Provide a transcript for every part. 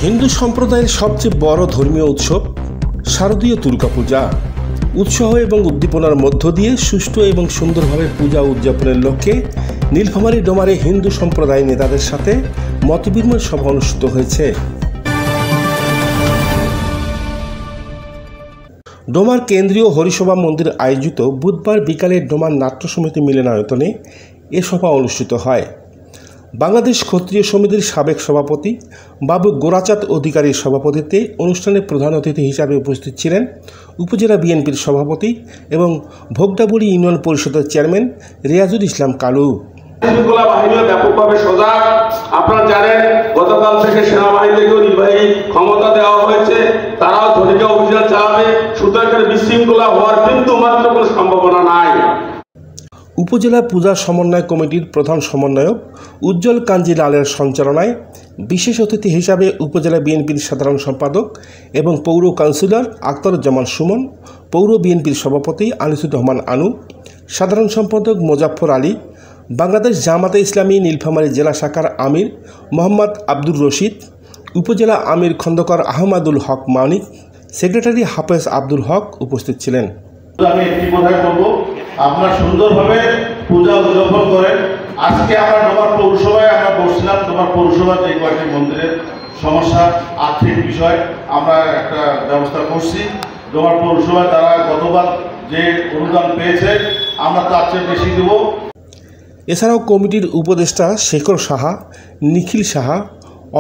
হিন্দু সম্প্রদায়ের সবচেয়ে বড় ধর্মীয় উৎসব শারদীয় দুর্গাপূজা উৎসাহ এবং উদ্দীপনার মধ্য দিয়ে সুষ্ঠু এবং সুন্দরভাবে পূজা উদযাপনের লক্ষ্যে নীলফামারী ডোমারে হিন্দু সম্প্রদায় নেতাদের সাথে মতবিনিময় সভা অনুষ্ঠিত হয়েছে। ডোমার কেন্দ্রীয় হরিসভা মন্দির আয়োজিত বুধবার বিকালে ডোমার নাট্য সমিতি মিলনায়তনে এ সভা অনুষ্ঠিত হয়। বাংলাদেশ ক্ষত্রিয় সমিতির সাবেক সভাপতি বাবু গোরাচাঁদ অধিকারীর সভাপতিত্বে অনুষ্ঠানে প্রধান অতিথি হিসাবে উপস্থিত ছিলেন উপজেলা বিএনপির সভাপতি এবং ভোগডাবুড়ি ইউনিয়ন পরিষদের চেয়ারম্যান রিয়াজুল ইসলাম কালু। শৃঙ্খলা বাহিনীও ব্যাপকভাবে সজাগ। আপনারা জানেন গতকাল থেকে সেনাবাহিনীকেও নির্বাহী ক্ষমতা দেওয়া হয়েছে, তারাও ধনিকা অভিযান চালাবে। সুতরাং বিশৃঙ্খলা হওয়ার কিন্তু মাত্র কোনো সম্ভাবনা নাই। উপজেলা পূজা সমন্বয় কমিটির প্রধান সমন্বয়ক উজ্জ্বল কাঞ্জি লালের সঞ্চালনায় বিশেষ অতিথি হিসাবে উপজেলা বিএনপির সাধারণ সম্পাদক এবং পৌর কাউন্সিলর আখতারুজ্জামান সুমন, পৌর বিএনপির সভাপতি আনিসুর রহমান আনু, সাধারণ সম্পাদক মোজাফফর আলী, বাংলাদেশ জামাতে ইসলামী নীলফামারী জেলা শাখার আমির মোহাম্মদ আব্দুর রশিদ, উপজেলা আমির খন্দকার আহমদুল হক মানিক, সেক্রেটারি হাফেজ আব্দুল হক উপস্থিত ছিলেন। আমি একটি কথাই বলবো, আপনারা সুন্দরভাবে পূজা উদযাপন করেন। আজকে আমরা ডোমার পৌরসভায় বসছিলাম। ডোমার পৌরসভার যে কয়েকটি মন্দিরের সমস্যা, আর্থিক বিষয় আমরা একটা ব্যবস্থা করছি। ডোমার পৌরসভায় তারা গতবার যে অনুদান পেয়েছে আমরা তার চেয়ে বেশি দেব। এছাড়াও কমিটির উপদেষ্টা শেখর সাহা, নিখিল সাহা,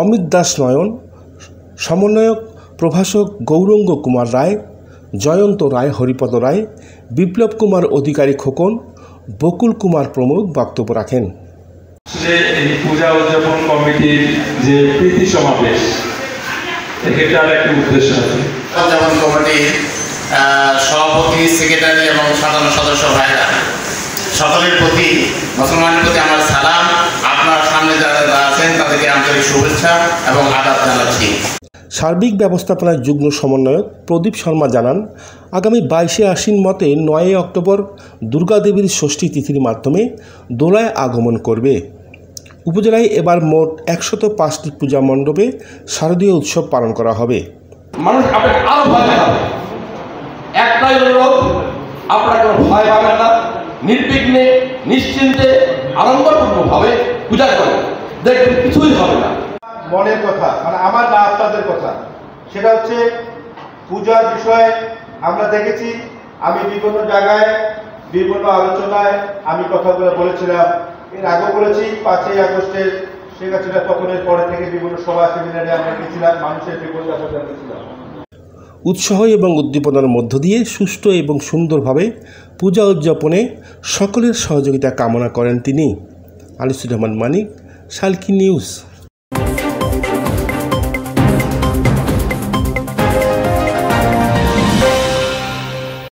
অমিত দাস নয়ন, সমন্বয়ক প্রভাষক গৌরঙ্গ কুমার রায়, জয়ন্ত রায়, হরিপদ রায়, বিপ্লব কুমার অধিকারী খোকন, বকুল কুমার প্রমুখ বক্তব্য রাখেন। এই পূজা উদযাপন কমিটির যে প্রীতি সমাবেশ, এটার একটা উদ্দেশ্য আছে। উদযাপন কমিটির সভাপতি, সেক্রেটারি এবং সাধারণ সদস্য ভাইরা সকলের প্রতি, মুসলমানের প্রতি আমার সালাম। আপনার সামনে যারা আছেন তাদেরকে আন্তরিক শুভেচ্ছা এবং আদাব জানাচ্ছি। সার্বিক ব্যবস্থাপনায় যুগ্ম সমন্বয়ক প্রদীপ শর্মা জানান, আগামী 22শে আশ্বিন মতে 9 অক্টোবর দুর্গাদেবীর ষষ্ঠী তিথির মাধ্যমে দোলায় আগমন করবে। উপজেলায় এবার মোট 105টি পূজা মণ্ডপে শারদীয় উৎসব পালন করা হবে। মানুষ আপনাকে আরো ভয় দেখাবে। একটাই অনুরোধ, আপনারা কোনো ভয় পাবেন না, নির্বিঘ্নে নিশ্চিন্তে আনন্দপূর্ণভাবে পূজা করেন, দেখবেন কিছুই হবে না। মনের কথা, মানে আমার না আপনাদের কথা, সেটা হচ্ছে পূজার বিষয়ে আমরা দেখেছি। আমি বিভিন্ন জায়গায় বিভিন্ন আলোচনায় আমি কথাগুলো বলেছিলাম, এর আগেও বলেছি। 5ই আগস্টের শেখ হাসিনা পতনের পরে থেকে বিভিন্ন সভা সেমিনারে আমরা গেছিলাম, মানুষের বিপদ আপদ জানিয়েছিলাম। উৎসাহ এবং উদ্দীপনার মধ্য দিয়ে সুষ্ঠু এবং সুন্দরভাবে পূজা উদযাপনে সকলের সহযোগিতা কামনা করেন তিনি। আনিসুর রহমান মানিক, শালকি নিউজ।